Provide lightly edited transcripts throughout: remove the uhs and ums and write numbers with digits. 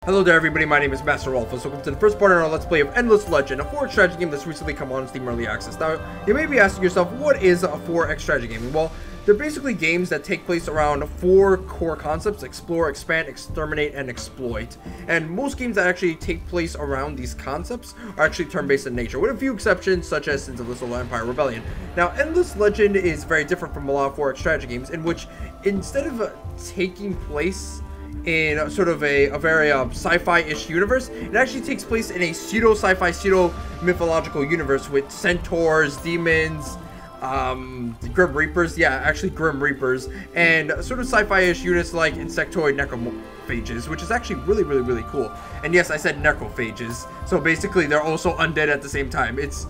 Hello there everybody, my name is Masterofroflness. Welcome to the first part in our Let's Play of Endless.Legend, a 4X strategy game that's recently come on Steam Early Access. Now, you may be asking yourself, what is a 4X strategy game? Well, they're basically games that take place around 4 core concepts: explore, expand, exterminate, and exploit. And most games that actually take place around these concepts are actually turn-based in nature, with a few exceptions such as Sins of the Solar Empire Rebellion. Now, Endless.Legend is very different from a lot of 4X strategy games, in which instead of taking place in sort of a very sci-fi-ish universe, it actually takes place in a pseudo-sci-fi, pseudo-mythological universe with centaurs, demons, Grim Reapers, yeah, actually Grim Reapers, and sort of sci-fi-ish units like insectoid necrophages, which is actually really cool. And yes, I said necrophages, so basically they're also undead at the same time. It's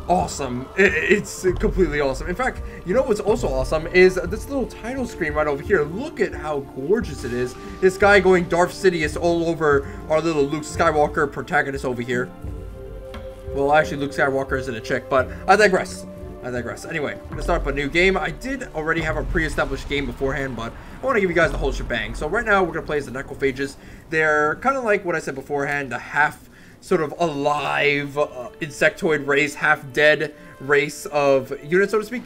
awesome. It's completely awesome. In fact, you know what's also awesome is this little title screen right over here. Look at how gorgeous it is. This guy going Darth Sidious all over our little Luke Skywalker protagonist over here. Well, actually Luke Skywalker isn't a chick, but I digress. Anyway, I'm gonna start up a new game. I did already have a pre-established game beforehand, but I want to give you guys the whole shebang. So right now we're gonna play as the Necrophages. They're kind of like what I said beforehand, the half sort of alive insectoid race, half dead race of units, so to speak.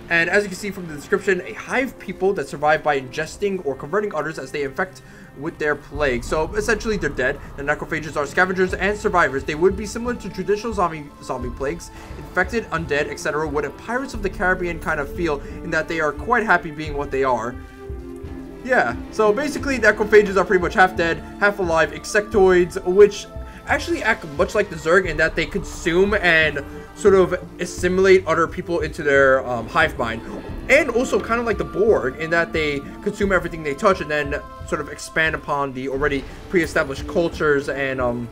And as you can see from the description, a hive people that survive by ingesting or converting others as they infect with their plague. So essentially they're dead. The necrophages are scavengers and survivors. They would be similar to traditional zombie plagues, infected, undead, etc., with a Pirates of the Caribbean kind of feel, in that they are quite happy being what they are. Yeah, so basically necrophages are pretty much half dead, half alive insectoids, which actually act much like the Zerg in that they consume and sort of assimilate other people into their hive mind, and also kind of like the Borg in that they consume everything they touch and then sort of expand upon the already pre-established cultures and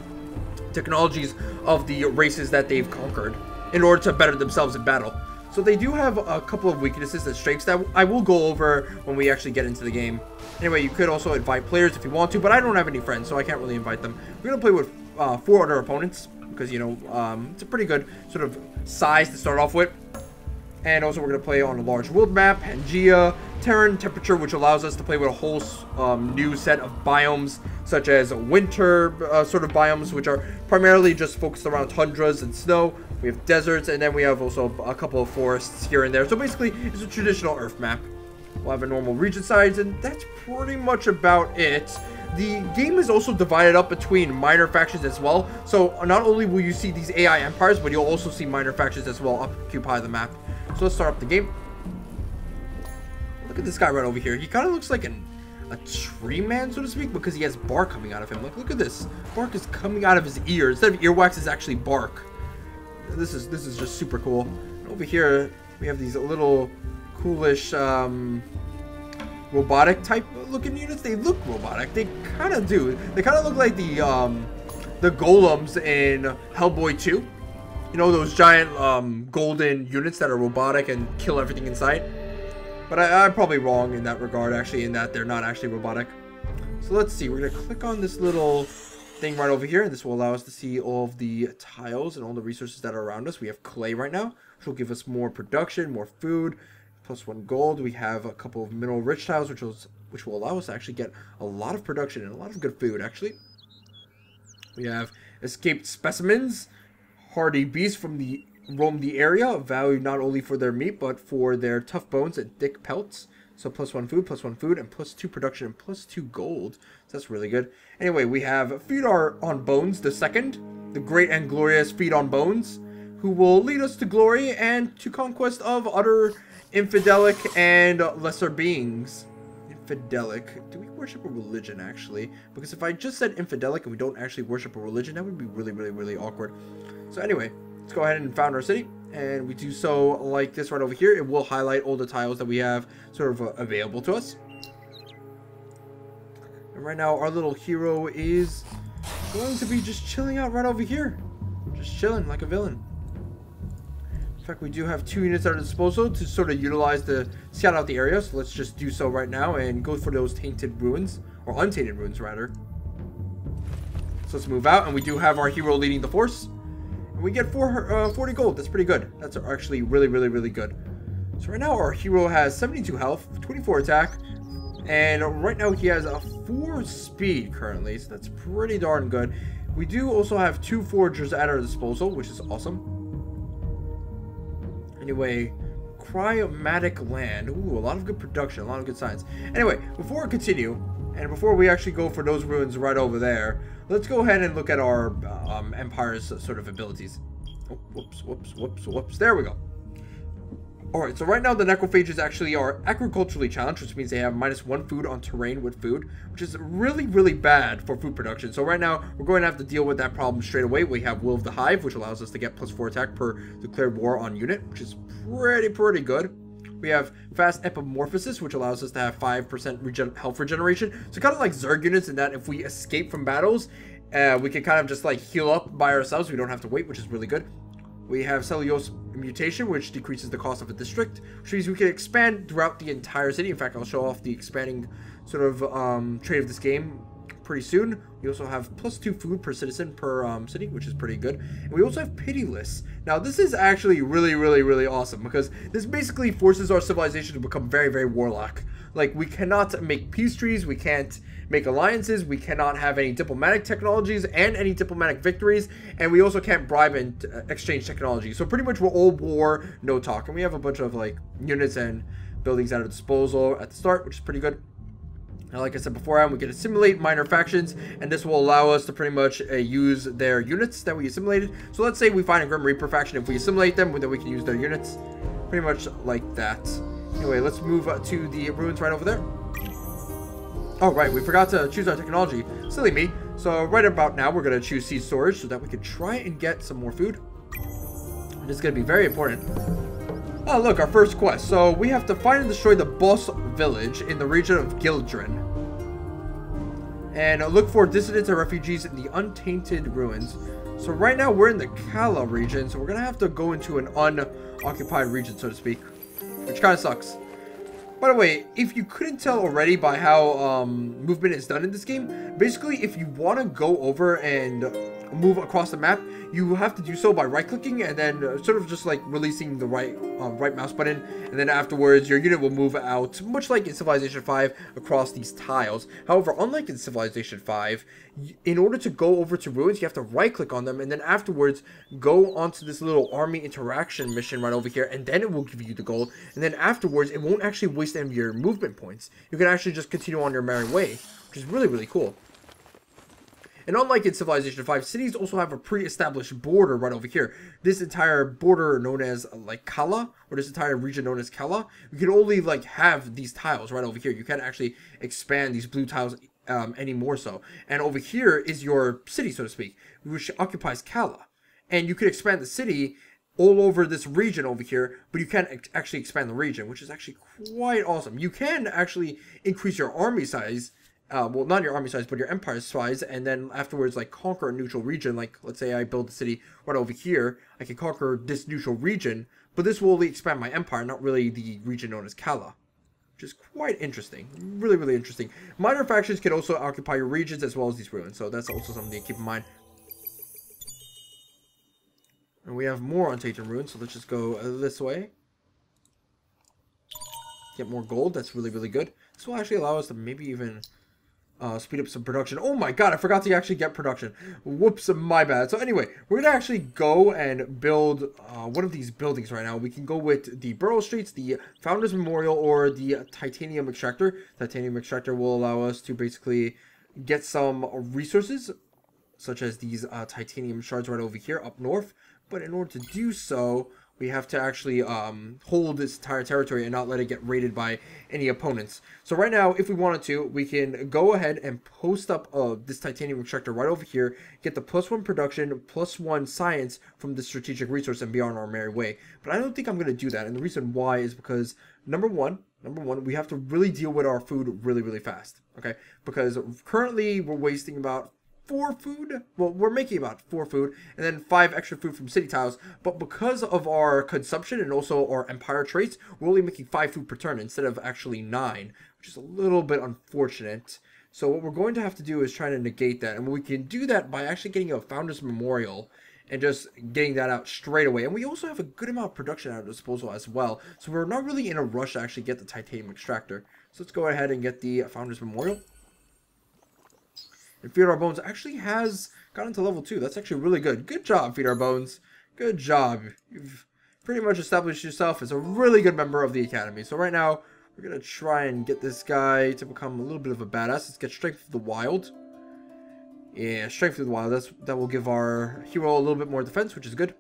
technologies of the races that they've conquered in order to better themselves in battle. So they do have a couple of weaknesses and strengths that I will go over when we actually get into the game. Anyway, you could also invite players if you want to, but I don't have any friends, so I can't really invite them. We're gonna play with 4 other opponents because, you know, it's a pretty good sort of size to start off with. And also we're going to play on a large world map, Pangea, Terran temperature, which allows us to play with a whole new set of biomes, such as winter sort of biomes, which are primarily just focused around tundras and snow. We have deserts, and then we have also a couple of forests here and there. So basically, it's a traditional Earth map. We'll have a normal region size, and that's pretty much about it. The game is also divided up between minor factions as well. So not only will you see these AI empires, but you'll also see minor factions as well occupy the map. So let's start up the game. Look at this guy right over here. He kind of looks like a tree man, so to speak, because he has bark coming out of him. Like, look at this. Bark is coming out of his ear. Instead of earwax, it's actually bark. This is just super cool. And over here, we have these little coolish robotic type looking units. They look robotic. They kind of do. They kind of look like the golems in Hellboy 2. You know, those giant golden units that are robotic and kill everything in sight. But I'm probably wrong in that regard, actually, in that they're not actually robotic. So let's see. We're going to click on this little thing right over here, and this will allow us to see all of the tiles and all the resources that are around us. We have clay right now, which will give us more production, more food, +1 gold. We have a couple of mineral rich tiles, which will allow us to actually get a lot of production and a lot of good food, actually. We have escaped specimens, hardy beasts from the roam the area, valued not only for their meat but for their tough bones and thick pelts. So +1 food, and +2 production, and +2 gold. So that's really good. Anyway, we have Feed on Bones the second, the great and glorious Feed on Bones, who will lead us to glory and to conquest of other infidelic and lesser beings. Infidelic. Do we worship a religion, actually? Because if I just said infidelic and we don't actually worship a religion, that would be really awkward. So anyway, let's go ahead and found our city, and we do so like this right over here. It will highlight all the tiles that we have sort of available to us. And right now our little hero is going to be just chilling out right over here, just chilling like a villain. In fact, we do have 2 units at our disposal to sort of utilize to scout out the area, so let's just do so right now and go for those tainted ruins, or untainted ruins rather. So let's move out, and we do have our hero leading the force. We get 40 gold. That's pretty good. That's actually really good. So right now our hero has 72 health, 24 attack, and right now he has a 4 speed currently, so that's pretty darn good. We do also have 2 foragers at our disposal, which is awesome. Anyway, Cryomatic Land. Ooh, a lot of good production, a lot of good science. Anyway, before we continue, and before we actually go for those ruins right over there, let's go ahead and look at our Empire's sort of abilities. Oh, whoops. There we go. Alright, so right now the Necrophages actually are agriculturally challenged, which means they have -1 food on terrain with food, which is really, really bad for food production. So right now, we're going to have to deal with that problem straight away. We have Will of the Hive, which allows us to get +4 attack per declared war on unit, which is pretty good. We have Fast Epimorphosis, which allows us to have 5% health regeneration. So kind of like Zerg units in that if we escape from battles, we can kind of just like heal up by ourselves. We don't have to wait, which is really good. We have Cellulose Mutation, which decreases the cost of a district, which means we can expand throughout the entire city. In fact, I'll show off the expanding sort of trait of this game pretty soon. We also have +2 food per citizen per city, which is pretty good. And we also have Pitiless. Now, this is actually really awesome because this basically forces our civilization to become very warlock. Like, we cannot make peace treaties, we can't make alliances, we cannot have any diplomatic technologies and any diplomatic victories, and we also can't bribe and exchange technology. So pretty much we're all war, no talk. And we have a bunch of like units and buildings at our disposal at the start, which is pretty good. Now, like I said beforehand, we can assimilate minor factions, and this will allow us to pretty much use their units that we assimilated. So let's say we find a Grim Reaper faction. If we assimilate them, then we can use their units. Pretty much like that. Anyway, let's move to the ruins right over there. Oh, right, we forgot to choose our technology. Silly me. So right about now, we're going to choose seed storage so that we can try and get some more food. This is going to be very important. Oh, look, our first quest. So we have to find and destroy the boss village in the region of Gildren. And look for dissidents and refugees in the Untainted Ruins. So right now, we're in the Kala region, so we're going to have to go into an unoccupied region, so to speak. Which kind of sucks. By the way, if you couldn't tell already by how movement is done in this game, basically if you want to go over and move across the map, you have to do so by right-clicking and then sort of just like releasing the right mouse button, and then afterwards your unit will move out, much like in Civilization 5, across these tiles. However, unlike in Civilization 5, in order to go over to ruins, you have to right-click on them, and then afterwards go onto this little army interaction mission right over here, and then it will give you the gold, and then afterwards it won't actually waste any of your movement points. You can actually just continue on your merry way, which is really cool. And unlike in Civilization 5, cities also have a pre-established border right over here. This entire border known as like Kala, or this entire region known as Kala, you can only like have these tiles right over here. You can't actually expand these blue tiles any more so. And over here is your city, so to speak, which occupies Kala. And you could expand the city all over this region over here, but you can't actually expand the region, which is actually quite awesome. You can actually increase your army size. Well, not your army size, but your empire size, and then afterwards, like, conquer a neutral region. Like, let's say I build a city right over here. I can conquer this neutral region, but this will only expand my empire, not really the region known as Kala. Which is quite interesting. Really interesting. Minor factions can also occupy your regions as well as these ruins, so that's also something to keep in mind. And we have more Untainted Ruins, so let's just go this way. Get more gold, that's really good. This will actually allow us to maybe even speed up some production. Oh my god, I forgot to actually get production. Whoops, my bad. So anyway, we're going to actually go and build one of these buildings right now. We can go with the Borough Streets, the Founders Memorial, or the Titanium Extractor. Titanium Extractor will allow us to basically get some resources, such as these titanium shards right over here up north. But in order to do so, we have to actually hold this entire territory and not let it get raided by any opponents. So right now, if we wanted to, we can go ahead and post up this titanium extractor right over here, get the +1 production, +1 science from the strategic resource, and be on our merry way. But I don't think I'm going to do that, and the reason why is because, number one, we have to really deal with our food really fast, okay? Because currently, we're wasting about 4 food. Well, we're making about 4 food and then 5 extra food from city tiles, but because of our consumption and also our empire traits, we're only making 5 food per turn instead of actually 9, which is a little bit unfortunate. So what we're going to have to do is try to negate that, and we can do that by actually getting a Founders Memorial and just getting that out straight away. And we also have a good amount of production at our disposal as well, so we're not really in a rush to actually get the titanium extractor. So let's go ahead and get the Founders Memorial. And Feed Our Bones actually has gotten to level 2. That's actually really good. Good job, Feed Our Bones. Good job. You've pretty much established yourself as a really good member of the Academy. So right now, we're going to try and get this guy to become a little bit of a badass. Let's get Strength of the Wild. Yeah, Strength of the Wild. That will give our hero a little bit more defense, which is good.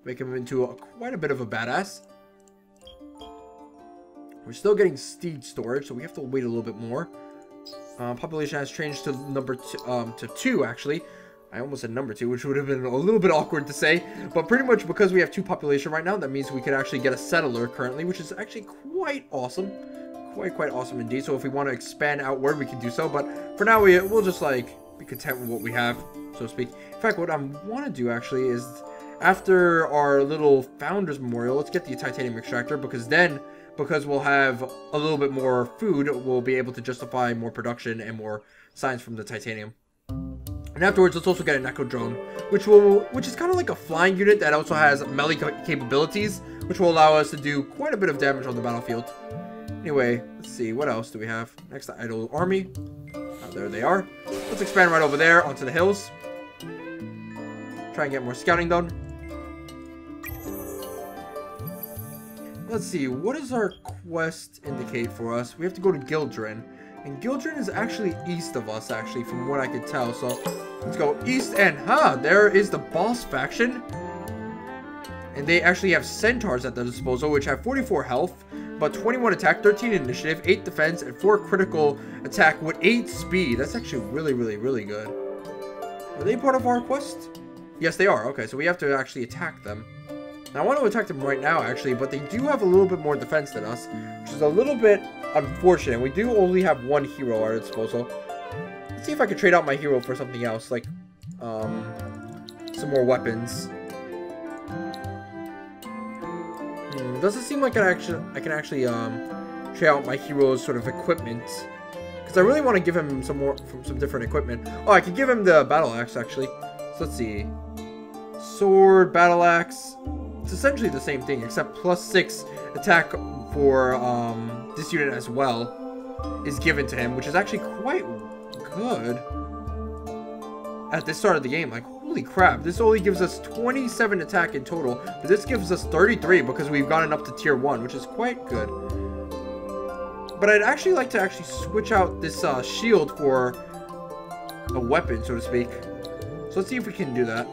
Make him into quite a bit of a badass. We're still getting steed storage, so we have to wait a little bit more. Population has changed to to 2, actually. I almost said number 2, which would have been a little bit awkward to say. But pretty much because we have 2 population right now, that means we could actually get a settler currently, which is actually quite awesome. Quite awesome indeed. So if we want to expand outward, we can do so. But for now, we'll just, like, be content with what we have, so to speak. In fact, what I want to do, actually, is after our little Founders Memorial, let's get the Titanium Extractor, because we'll have a little bit more food, we'll be able to justify more production and more science from the titanium. And afterwards, let's also get a Necro Drone, which is kind of like a flying unit that also has melee capabilities, which will allow us to do quite a bit of damage on the battlefield. Anyway, let's see, what else do we have? Next, the Idle Army. There they are. Let's expand right over there onto the hills. Try and get more scouting done. Let's see, what does our quest indicate for us? We have to go to Gildren. And Gildren is actually east of us, actually, from what I could tell. So, let's go east, and there is the boss faction. And they actually have centaurs at their disposal, which have 44 health, but 21 attack, 13 initiative, 8 defense, and 4 critical attack with 8 speed. That's actually really good. Are they part of our quest? Yes, they are. Okay, so we have to actually attack them. Now, I want to attack them right now, actually, but they do have a little bit more defense than us, which is a little bit unfortunate. We do only have 1 hero at our disposal. Let's see if I can trade out my hero for something else, like, some more weapons. Doesn't seem like I can actually trade out my hero's sort of equipment, because I really want to give him some different equipment. Oh, I could give him the battle axe, actually. So let's see, sword, battle axe. It's essentially the same thing, except +6 attack for this unit as well is given to him, which is actually quite good at this start of the game. Like, holy crap, this only gives us 27 attack in total, but this gives us 33 because we've gotten up to tier 1, which is quite good. But I'd actually like to switch out this shield for a weapon, so to speak. So let's see if we can do that.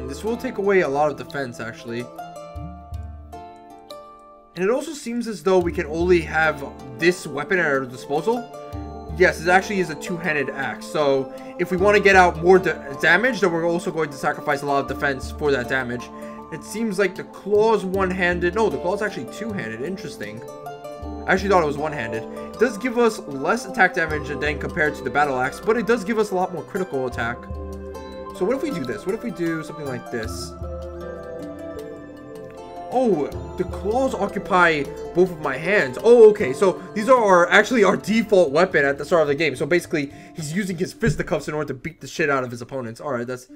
This will take away a lot of defense, actually. And it also seems as though we can only have this weapon at our disposal. Yes, it actually is a 2-handed axe. So if we want to get out more damage, then we're also going to sacrifice a lot of defense for that damage. It seems like the claw's one-handed. No, the claw's actually 2-handed. Interesting. I actually thought it was one-handed. It does give us less attack damage than compared to the battle axe, but it does give us a lot more critical attack. So what if we do this? What if we do something like this? Oh, the claws occupy both of my hands. Oh, okay. So these are actually our default weapon at the start of the game. So basically, he's using his fisticuffs in order to beat the shit out of his opponents. All right, that's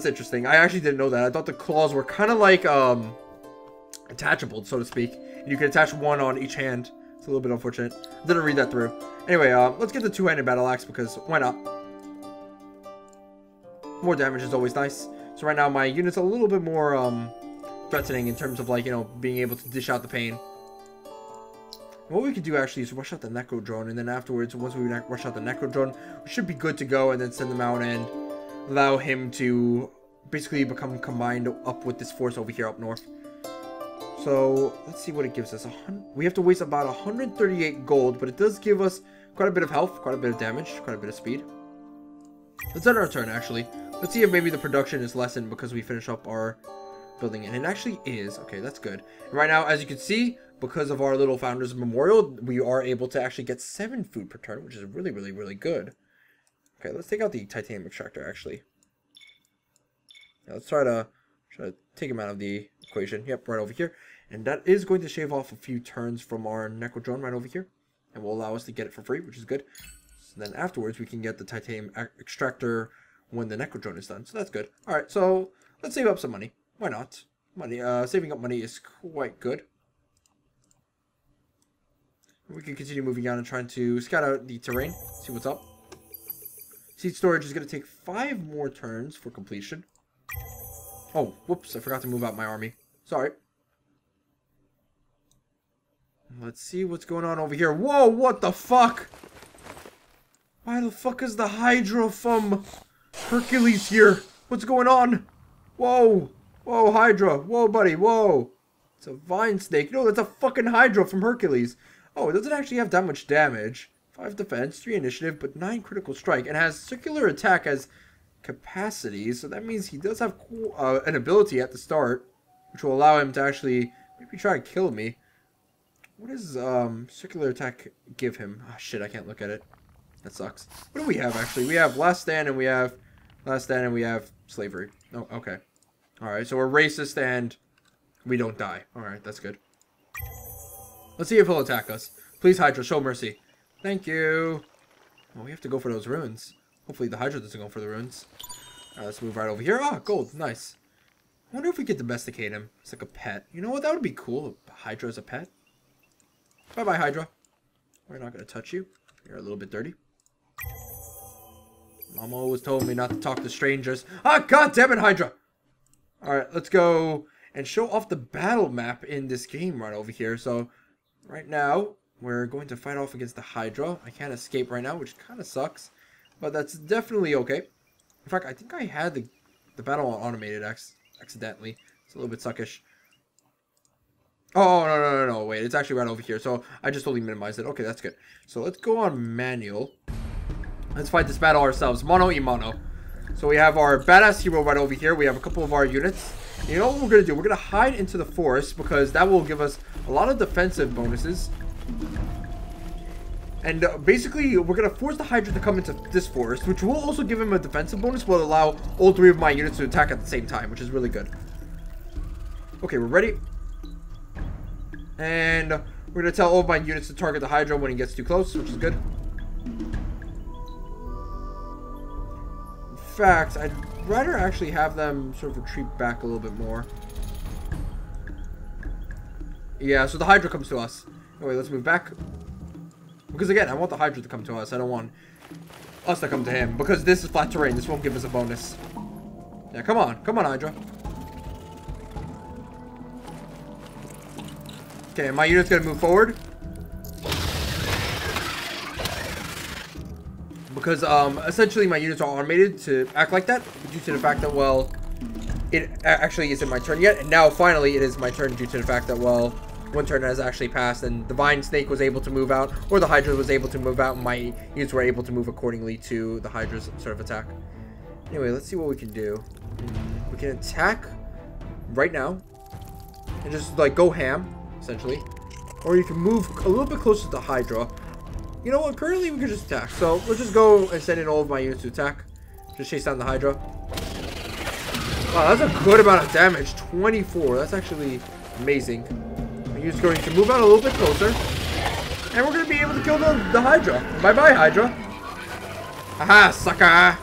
interesting. I actually didn't know that. I thought the claws were kind of like attachable, so to speak. And you can attach one on each hand. It's a little bit unfortunate. Didn't read that through. Anyway, let's get the 2-handed battle axe because why not? More damage is always nice. So right now my unit's a little bit more threatening in terms of, like, you know, being able to dish out the pain. What we could do actually is rush out the Necro Drone, and then afterwards, once we rush out the Necro Drone, we should be good to go, and then send them out and allow him to basically become combined up with this force over here up north. So let's see what it gives us. We have to waste about 138 gold, but it does give us quite a bit of health, quite a bit of damage, quite a bit of speed. Let's end our turn, actually. Let's see if maybe the production is lessened because we finish up our building. And it actually is. Okay, that's good. And right now, as you can see, because of our little Founders Memorial, we are able to actually get 7 food per turn, which is really good. Okay, let's take out the Titanium Extractor, actually. Now, let's try to take him out of the equation. Yep, right over here. And that is going to shave off a few turns from our Necro Drone right over here. And will allow us to get it for free, which is good. So then afterwards, we can get the Titanium Extractor when the Necro Drone is done. So that's good. Alright, so let's save up some money. Why not? Saving up money is quite good. We can continue moving on and trying to scout out the terrain, see what's up. Seed storage is going to take 5 more turns for completion. Oh, whoops, I forgot to move out my army. Sorry. Let's see what's going on over here. Whoa, what the fuck? Why the fuck is the Hydra from Hercules here? What's going on? Whoa. Whoa, Hydra. Whoa, buddy. Whoa. It's a vine snake. No, that's a fucking Hydra from Hercules. Oh, it doesn't actually have that much damage. 5 defense, 3 initiative, but 9 critical strike. And has circular attack as capacity. So that means he does have an ability at the start, which will allow him to actually maybe try to kill me. What does circular attack give him? Oh, shit, I can't look at it. That sucks. What do we have, actually? We have Last Stand, and we have Slavery. Oh, okay. Alright, so we're racist, and we don't die. Alright, that's good. Let's see if he'll attack us. Please, Hydra, show mercy. Thank you. Oh, we have to go for those ruins. Hopefully the Hydra doesn't go for the ruins. Alright, let's move right over here. Ah, gold. Nice. I wonder if we could domesticate him. It's like a pet. You know what? That would be cool. Hydra as a pet. Bye-bye, Hydra. We're not going to touch you. You're a little bit dirty. Mama always told me not to talk to strangers. Ah, god damn it, Hydra! Alright, let's go and show off the battle map in this game right over here. So, right now, we're going to fight off against the Hydra. I can't escape right now, which kind of sucks. But that's definitely okay. In fact, I think I had the battle on automated accidentally. It's a little bit suckish. Oh, no, wait. It's actually right over here. So, I just totally minimized it. Okay, that's good. So, let's go on manual. Let's fight this battle ourselves. Mono y mono. So, we have our badass hero right over here. We have a couple of our units. You know what we're going to do? We're going to hide into the forest because that will give us a lot of defensive bonuses. And basically, we're going to force the Hydra to come into this forest, which will also give him a defensive bonus, will allow all 3 of my units to attack at the same time, which is really good. Okay, we're ready. And we're going to tell all of my units to target the Hydra when he gets too close, which is good. In fact, I'd rather actually have them sort of retreat back a little bit more. Yeah, so the Hydra comes to us. Anyway, let's move back. Because again, I want the Hydra to come to us. I don't want us to come to him. Because this is flat terrain. This won't give us a bonus. Yeah, come on. Come on, Hydra. Okay, my unit's going to move forward. Because essentially my units are automated to act like that. Due to the fact that, well, it actually isn't my turn yet. And now finally it is my turn due to the fact that, well, one turn has actually passed and the Vine Snake was able to move out, or the Hydra was able to move out, and my units were able to move accordingly to the Hydra's sort of attack. Anyway, let's see what we can do. We can attack right now and just like go ham, essentially. Or you can move a little bit closer to the Hydra. You know what? Currently we can just attack. So let's just go and send in all of my units to attack. Just chase down the Hydra. Wow, that's a good amount of damage. 24. That's actually amazing. He's going to move out a little bit closer. And we're going to be able to kill the Hydra. Bye-bye, Hydra. Haha, sucker.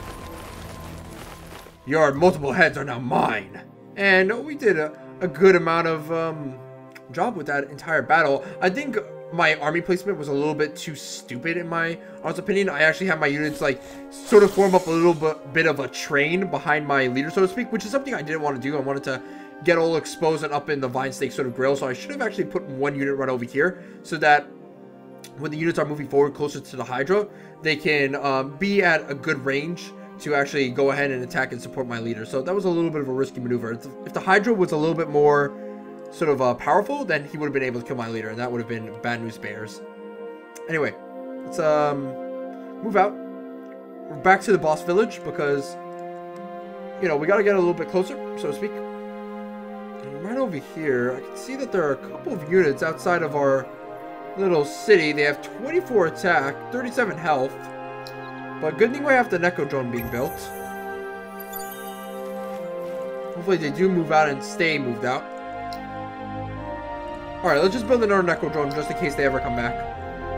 Your multiple heads are now mine. And we did a good amount of job with that entire battle. I think my army placement was a little bit too stupid in my honest opinion. I actually had my units like sort of form up a little bit of a train behind my leader, so to speak, which is something I didn't want to do. I wanted to get all exposed and up in the Vine Snake sort of grill, so I should have actually put one unit right over here so that when the units are moving forward closer to the Hydra, they can be at a good range to actually go ahead and attack and support my leader. So that was a little bit of a risky maneuver. If the Hydra was a little bit more sort of powerful, then he would have been able to kill my leader, and that would have been bad news bears. Anyway, let's move out. We're back to the boss village because, you know, we got to get a little bit closer, so to speak. And right over here, I can see that there are a couple of units outside of our little city. They have 24 attack, 37 health. But good thing we have the Necro drone being built. Hopefully they do move out and stay moved out. Alright, let's just build another Necro drone just in case they ever come back.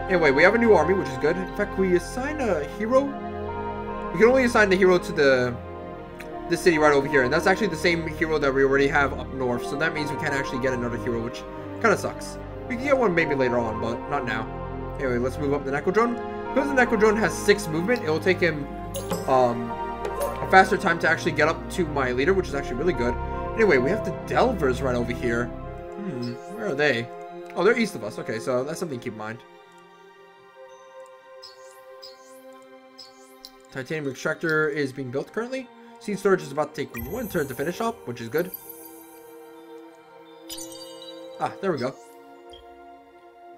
Anyway, we have a new army, which is good. In fact, we assign a hero. We can only assign the hero to this city right over here. And that's actually the same hero that we already have up north. So that means we can't actually get another hero, which kind of sucks. We can get one maybe later on, but not now. Anyway, let's move up the Necrodrone. Because the Necrodrone has 6 movement, it will take him a faster time to actually get up to my leader, which is actually really good. Anyway, we have the Delvers right over here. Where are they? Oh, they're east of us. Okay, so that's something to keep in mind. Titanium Extractor is being built currently. Seed Storage is about to take 1 turn to finish up, which is good. Ah, there we go.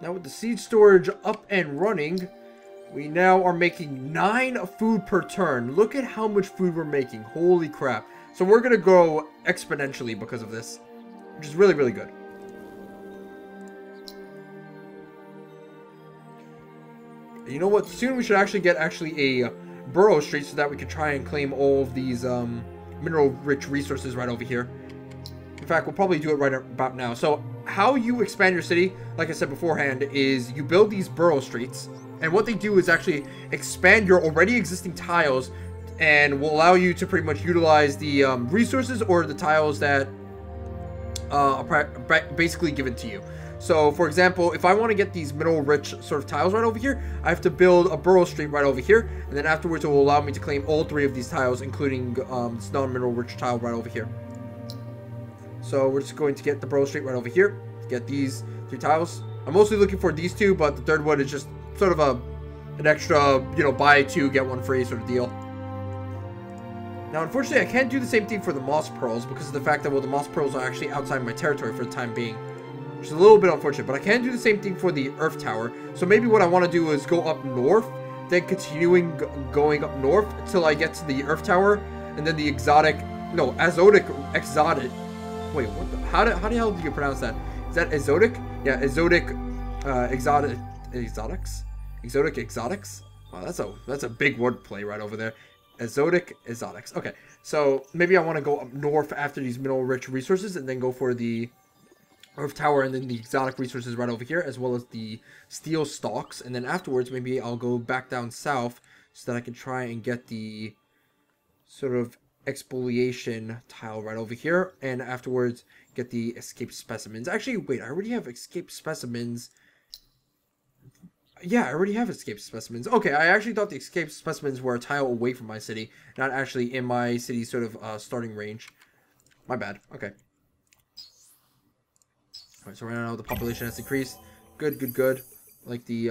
Now with the Seed Storage up and running, we now are making 9 food per turn. Look at how much food we're making. Holy crap. So we're going to grow exponentially because of this, which is really, really good. And you know what? Soon we should actually get a burrow street so that we can try and claim all of these mineral-rich resources right over here. In fact, we'll probably do it right about now. So how you expand your city, like I said beforehand, is you build these burrow streets. And what they do is actually expand your already existing tiles and will allow you to pretty much utilize the resources or the tiles that are basically given to you. So, for example, if I want to get these mineral-rich sort of tiles right over here, I have to build a burrow street right over here, and then afterwards it will allow me to claim all 3 of these tiles, including this non-mineral-rich tile right over here. So we're just going to get the burrow street right over here, get these 3 tiles. I'm mostly looking for these 2, but the third one is just sort of an extra, you know, buy 2, get 1 free sort of deal. Now, unfortunately, I can't do the same thing for the moss pearls because of the fact that, well, the moss pearls are actually outside my territory for the time being, which is a little bit unfortunate, but I can do the same thing for the Earth Tower. So maybe what I want to do is go up north, then continuing going up north until I get to the Earth Tower, and then the exotic. Wait, what the, how the hell do you pronounce that? Is that exotic? Yeah, exotic exotics. Wow, that's a big wordplay right over there. Exotics. Okay, so maybe I want to go up north after these mineral-rich resources, and then go for the Earth Tower, and then the exotic resources right over here, as well as the steel stalks. And then afterwards, maybe I'll go back down south so that I can try and get the sort of exfoliation tile right over here. And afterwards, get the escape specimens. Actually, wait, I already have escape specimens. Yeah, I already have escape specimens. Okay, I actually thought the escape specimens were a tile away from my city, not actually in my city's sort of starting range. My bad. Okay. Alright, so right now the population has increased. Good. Like the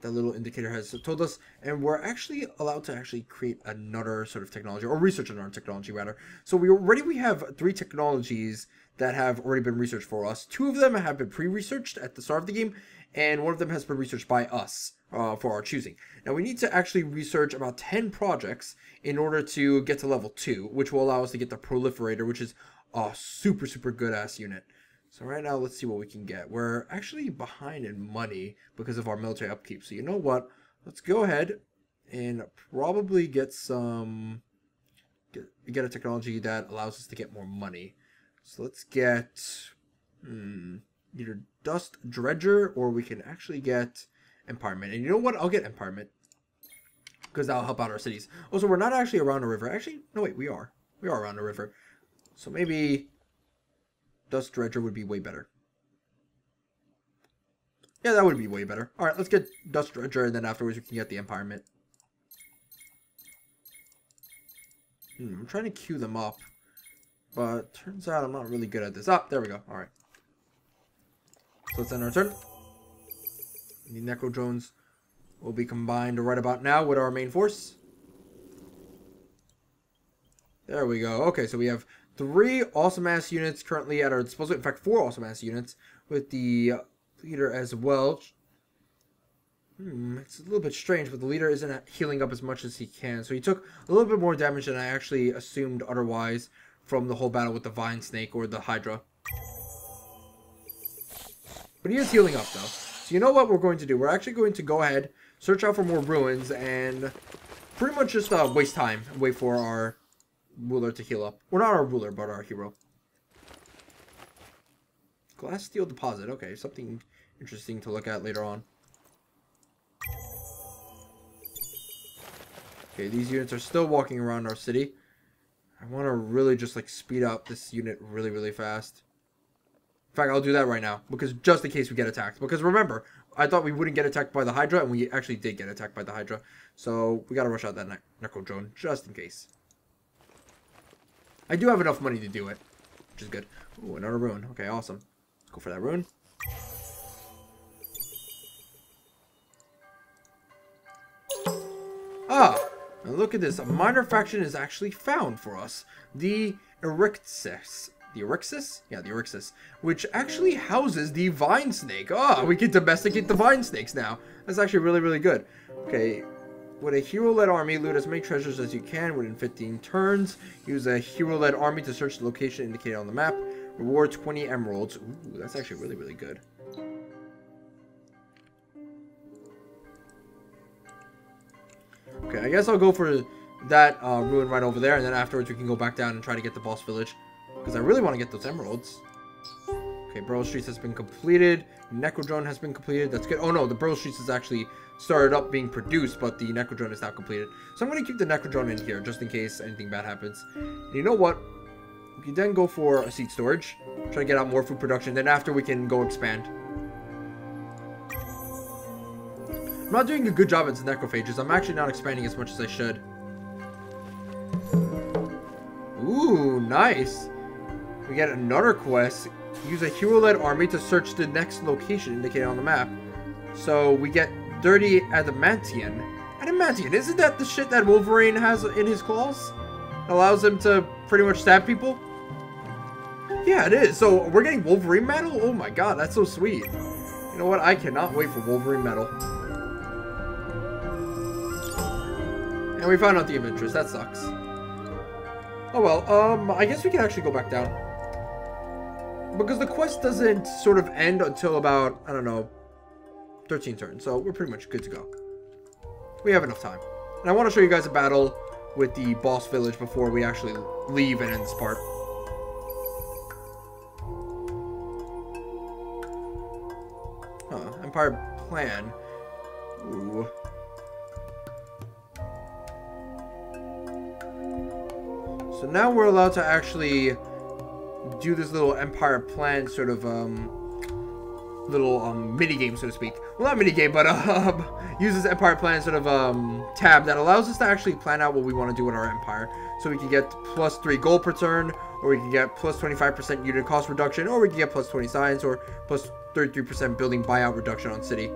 that little indicator has told us, and we're actually allowed to actually create another sort of technology, or research another technology rather. So we have 3 technologies that have already been researched for us. 2 of them have been pre-researched at the start of the game, and 1 of them has been researched by us for our choosing. Now we need to actually research about 10 projects in order to get to level 2, which will allow us to get the proliferator, which is a super good ass unit. So right now, let's see what we can get. We're actually behind in money because of our military upkeep. So you know what? Let's go ahead and probably get get a technology that allows us to get more money. So let's get either Dust Dredger, or we can actually get Empowerment. And you know what? I'll get Empowerment because that'll help out our cities. Also, we're not actually around a river. Actually, no wait, we are. We are around a river. So maybe Dust Dredger would be way better. Yeah, that would be way better. Alright, let's get Dust Dredger, and then afterwards we can get the Empowerment. I'm trying to queue them up, but turns out I'm not really good at this. Ah, there we go. Alright. So let's end our turn. The Necrodrones will be combined right about now with our main force. There we go. Okay, so we have 3 awesome-ass units currently at our disposal. In fact, 4 awesome-ass units with the leader as well. It's a little bit strange, but the leader isn't healing up as much as he can. So he took a little bit more damage than I actually assumed otherwise from the whole battle with the Vine Snake or the Hydra. But he is healing up, though. So you know what we're going to do? We're actually going to go ahead, search out for more ruins, and pretty much just waste time and wait for our ruler to heal up. Well, not our ruler, but our hero. Glass steel deposit. Okay, something interesting to look at later on. Okay, these units are still walking around our city. I want to really just like speed up this unit really fast. In fact, I'll do that right now, because just in case we get attacked. Because remember, I thought we wouldn't get attacked by the Hydra, and we actually did get attacked by the Hydra. So we gotta rush out that Necro Drone, just in case. I do have enough money to do it, which is good. Ooh, another rune. Okay, awesome. Let's go for that rune. Ah, and look at this. A minor faction is actually found for us. The Eryxis. The Eryxis? Yeah, the Eryxis. Which actually houses the Vine Snake. Ah, we can domesticate the Vine Snakes now. That's actually really, really good. Okay. With a hero-led army, loot as many treasures as you can within 15 turns. Use a hero-led army to search the location indicated on the map. Reward 20 emeralds. Ooh, that's actually really, really good. Okay, I guess I'll go for that ruin right over there, and then afterwards we can go back down and try to get the boss village. Because I really want to get those emeralds. Okay, Burrow Streets has been completed. Necrodrone has been completed. That's good. Oh no, the Burrow Streets is actually started up being produced, but the Necrodrone is now completed. So I'm going to keep the Necrodrone in here, just in case anything bad happens. And you know what? We can then go for a seed storage. Try to get out more food production. Then after we can go expand. I'm not doing a good job at the Necrophages. I'm actually not expanding as much as I should. Ooh, nice. We get another quest. Use a hero-led army to search the next location indicated on the map. So we get Dirty Adamantium. Adamantium, isn't that the shit that Wolverine has in his claws? It allows him to pretty much stab people? Yeah, it is. So we're getting Wolverine metal? Oh my god, that's so sweet. You know what? I cannot wait for Wolverine metal. And we found out the Adventurers. That sucks. Oh well, I guess we can actually go back down. Because the quest doesn't sort of end until about, I don't know, 13 turns. So we're pretty much good to go. We have enough time. And I want to show you guys a battle with the boss village before we actually leave and end this part. Empire plan. Ooh. So now we're allowed to actually do this little Empire plan sort of little mini game, so to speak. Well, not mini game, but use this Empire plan sort of tab that allows us to actually plan out what we want to do with our Empire. So we can get +3 gold per turn, or we can get +25% unit cost reduction, or we can get +20 science, or +33% building buyout reduction on city.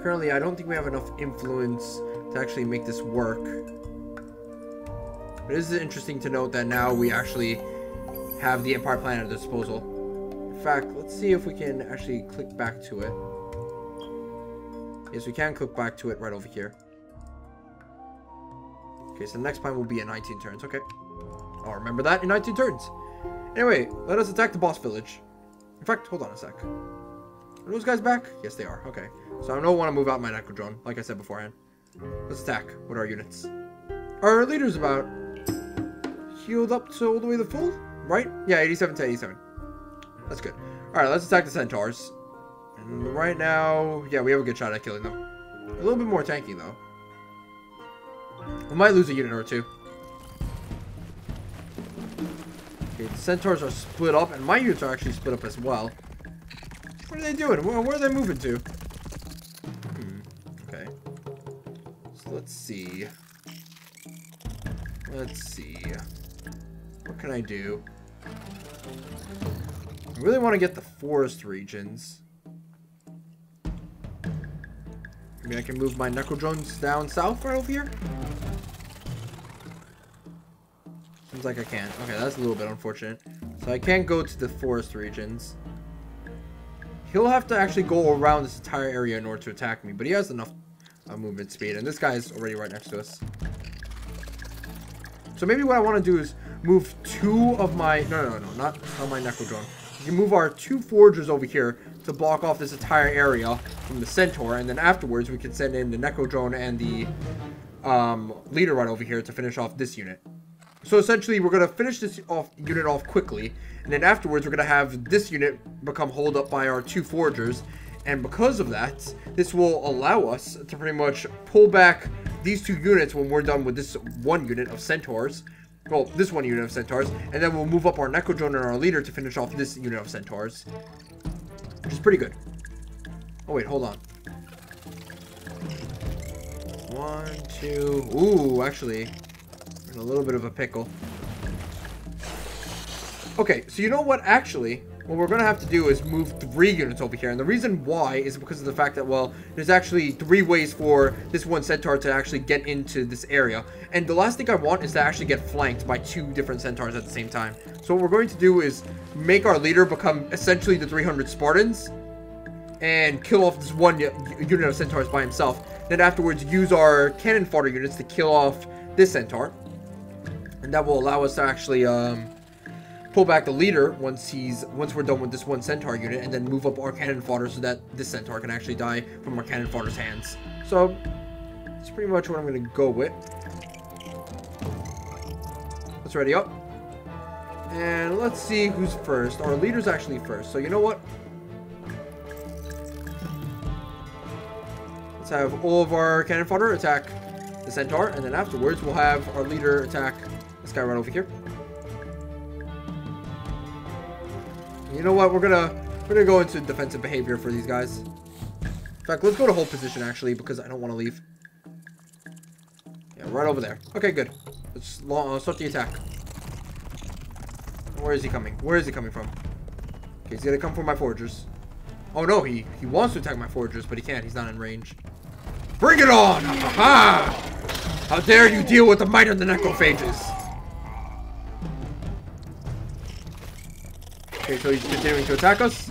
Currently, I don't think we have enough influence to actually make this work. But it is interesting to note that now we actually have the Empire plan at our disposal. In fact, let's see if we can actually click back to it. Yes, we can click back to it right over here. Okay, so the next plan will be in 19 turns. Okay. I'll remember that in 19 turns. Anyway, let us attack the boss village. In fact, hold on a sec. Are those guys back? Yes, they are. Okay. So I don't want to move out my Necrodrone, like I said beforehand. Let's attack with our units. Our leader's about healed up to all the way to full, right? Yeah, 87 to 87. That's good. Alright, let's attack the centaurs. And right now, yeah, we have a good shot at killing them. A little bit more tanky, though. We might lose a unit or two. Okay, the centaurs are split up, and my units are actually split up as well. What are they doing? Where are they moving to? Okay. So let's see. Let's see. What can I do? I really want to get the forest regions. Maybe I can move my Necrodrones down south right over here? Seems like I can't. Okay, that's a little bit unfortunate. So I can't go to the forest regions. He'll have to actually go around this entire area in order to attack me, but he has enough movement speed, and this guy is already right next to us. So maybe what I want to do is move two of my... No, not my Necrodrone. We can move our 2 forgers over here to block off this entire area from the Centaur, and then afterwards we can send in the Necrodrone and the leader right over here to finish off this unit. So essentially we're going to finish this unit off quickly, and then afterwards we're going to have this unit become holed up by our 2 forgers, and because of that, this will allow us to pretty much pull back these 2 units when we're done with this 1 unit of centaurs. Well, this 1 unit of centaurs, and then we'll move up our Necrodrone and our leader to finish off this unit of centaurs, which is pretty good. Oh, wait, hold on. 1, 2. Ooh, actually, we're in a little bit of a pickle. Okay, so you know what? Actually, what we're going to have to do is move 3 units over here. And the reason why is because of the fact that, well, there's actually 3 ways for this one centaur to actually get into this area. And the last thing I want is to actually get flanked by 2 different centaurs at the same time. So what we're going to do is make our leader become essentially the 300 Spartans and kill off this one unit of centaurs by himself. Then afterwards, use our cannon fodder units to kill off this centaur. And that will allow us to actually pull back the leader once we're done with this one centaur unit, and then move up our cannon fodder so that this centaur can actually die from our cannon fodder's hands. So that's pretty much what I'm going to go with. Let's ready up. And let's see who's first. Our leader's actually first. So you know what? Let's have all of our cannon fodder attack the centaur, and then afterwards we'll have our leader attack this guy right over here. You know what? We're gonna go into defensive behavior for these guys. In fact, let's go to hold position actually, because I don't want to leave. Yeah, right over there. Okay, good. Let's start the attack. Where is he coming? Where is he coming from? Okay, he's gonna come for my forgers. Oh no, he wants to attack my forgers, but he can't. He's not in range. Bring it on! Ha! How dare you deal with the might of the Necrophages? Okay, so he's continuing to attack us.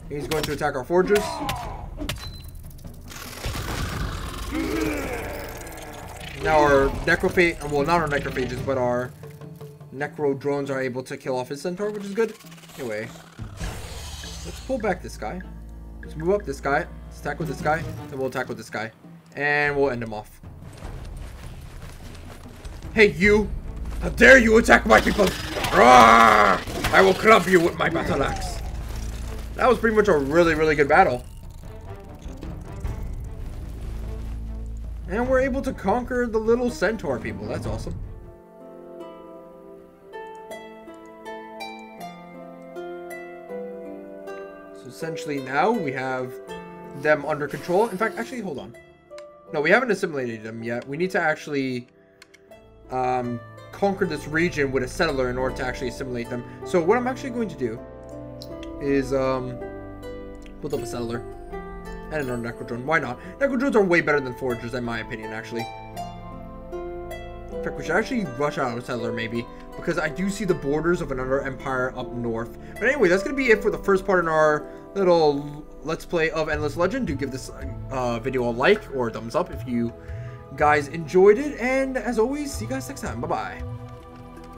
He's going to attack our forgers. Now our necrophage, well, not our necrophages, but our necro drones are able to kill off his centaur, which is good. Anyway, let's pull back this guy. Let's move up this guy. Let's attack with this guy. Then we'll attack with this guy. And we'll end him off. Hey, you! How dare you attack my people! Roar! I will club you with my battle axe. That was pretty much a really, really good battle. And we're able to conquer the little centaur people. That's awesome. So essentially now we have them under control. In fact, actually, hold on. No, we haven't assimilated them yet. We need to actually conquer this region with a settler in order to actually assimilate them. So what I'm actually going to do is build up a settler and another necrodrone. Why not? Necrodrones are way better than forgers in my opinion, actually. In fact, we should actually rush out a settler maybe, because I do see the borders of another empire up north. But anyway, that's going to be it for the first part in our little Let's Play of Endless Legend. Do give this video a like or a thumbs up if you guys enjoyed it, and as always, see you guys next time. Bye bye.